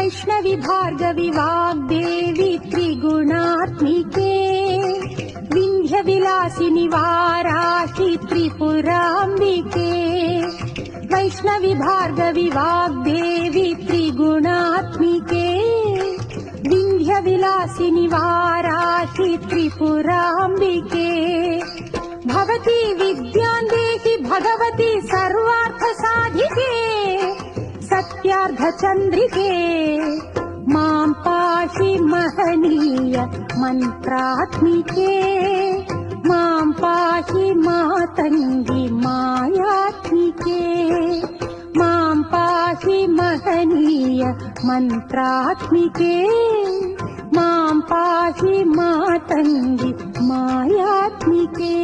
वैष्णवी भार्गवी वाग्देवी त्रिगुणात्मिके विंध्य विलासिनी वाराहि त्रिपुराम्बिके वैष्णवी भार्गवी वाग्देवी त्रिगुणात्मिके विंध्य विलासिनी वाराहि त्रिपुराम्बिके भवती विद्यां देहि भगवती सर्वार्थ साधिके सत्यार्धचन्द्रिके मां पाहि महनीय मन्त्रात्मिके मां पाहि मातङ्गी मायात्मिके मां पाहि महनीय मन्त्रात्मिके मां पाहि मातङ्गी मायात्मिके।